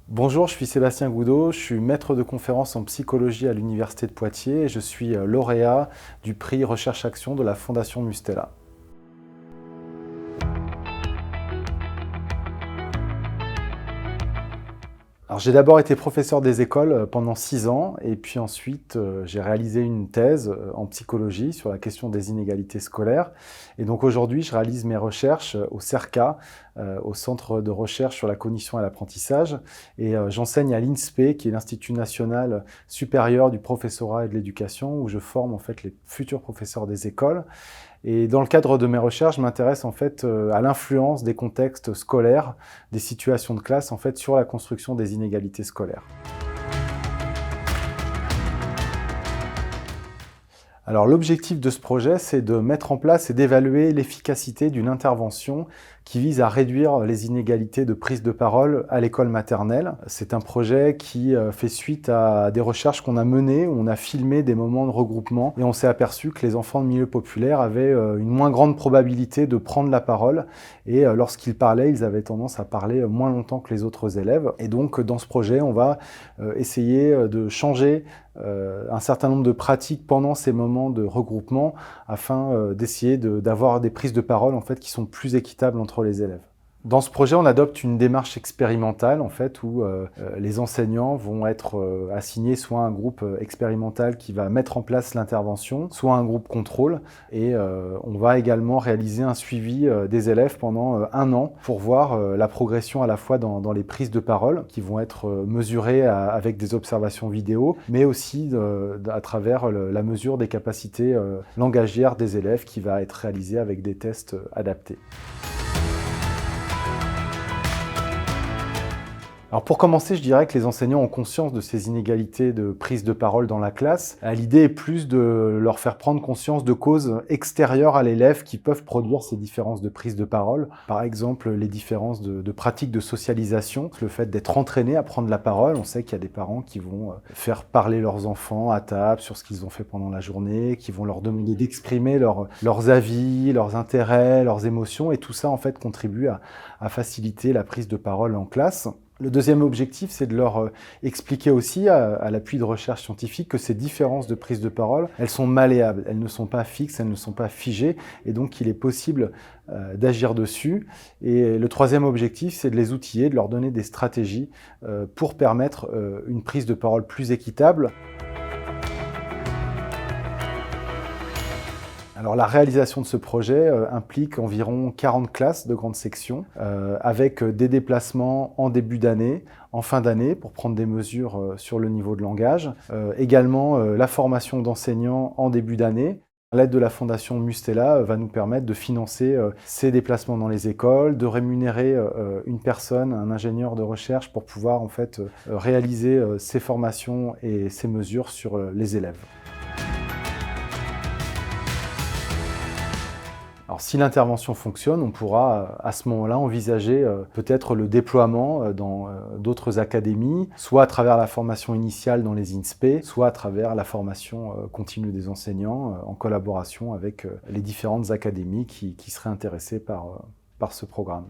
Bonjour, je suis Sébastien Goudot, je suis maître de conférence en psychologie à l'Université de Poitiers et je suis lauréat du prix Recherche Action de la Fondation Mustela. Alors, j'ai d'abord été professeur des écoles pendant 6 ans et puis ensuite j'ai réalisé une thèse en psychologie sur la question des inégalités scolaires. Et donc aujourd'hui, je réalise mes recherches au CERCA, au Centre de recherche sur la cognition et l'apprentissage. Et j'enseigne à l'INSPE, qui est l'Institut national supérieur du professorat et de l'éducation, où je forme en fait les futurs professeurs des écoles. Et dans le cadre de mes recherches, je m'intéresse en fait à l'influence des contextes scolaires, des situations de classe en fait sur la construction des inégalités scolaires. Alors l'objectif de ce projet, c'est de mettre en place et d'évaluer l'efficacité d'une intervention qui vise à réduire les inégalités de prise de parole à l'école maternelle. C'est un projet qui fait suite à des recherches qu'on a menées, où on a filmé des moments de regroupement et on s'est aperçu que les enfants de milieu populaire avaient une moins grande probabilité de prendre la parole et lorsqu'ils parlaient, ils avaient tendance à parler moins longtemps que les autres élèves. Et donc dans ce projet, on va essayer de changer un certain nombre de pratiques pendant ces moments de regroupement afin d'essayer d'avoir des prises de parole en fait, qui sont plus équitables entre les élèves. Dans ce projet, on adopte une démarche expérimentale en fait, où les enseignants vont être assignés soit à un groupe expérimental qui va mettre en place l'intervention, soit à un groupe contrôle. Et on va également réaliser un suivi des élèves pendant 1 an pour voir la progression à la fois dans les prises de parole qui vont être mesurées avec des observations vidéo, mais aussi à travers la mesure des capacités langagières des élèves qui va être réalisée avec des tests adaptés. Alors pour commencer, je dirais que les enseignants ont conscience de ces inégalités de prise de parole dans la classe. L'idée est plus de leur faire prendre conscience de causes extérieures à l'élève qui peuvent produire ces différences de prise de parole. Par exemple, les différences de pratiques de socialisation, le fait d'être entraîné à prendre la parole. On sait qu'il y a des parents qui vont faire parler leurs enfants à table sur ce qu'ils ont fait pendant la journée, qui vont leur demander d'exprimer leurs avis, leurs intérêts, leurs émotions, et tout ça en fait contribue à faciliter la prise de parole en classe. Le deuxième objectif, c'est de leur expliquer aussi, à l'appui de recherches scientifiques, que ces différences de prise de parole, elles sont malléables, elles ne sont pas fixes, elles ne sont pas figées, et donc il est possible d'agir dessus. Et le troisième objectif, c'est de les outiller, de leur donner des stratégies pour permettre une prise de parole plus équitable. Alors la réalisation de ce projet implique environ 40 classes de grande section, avec des déplacements en début d'année, en fin d'année, pour prendre des mesures sur le niveau de langage. Également la formation d'enseignants en début d'année. L'aide de la Fondation Mustela va nous permettre de financer ces déplacements dans les écoles, de rémunérer une personne, un ingénieur de recherche, pour pouvoir en fait réaliser ces formations et ces mesures sur les élèves. Alors si l'intervention fonctionne, on pourra à ce moment-là envisager peut-être le déploiement dans d'autres académies, soit à travers la formation initiale dans les INSPE, soit à travers la formation continue des enseignants en collaboration avec les différentes académies qui seraient intéressées par ce programme.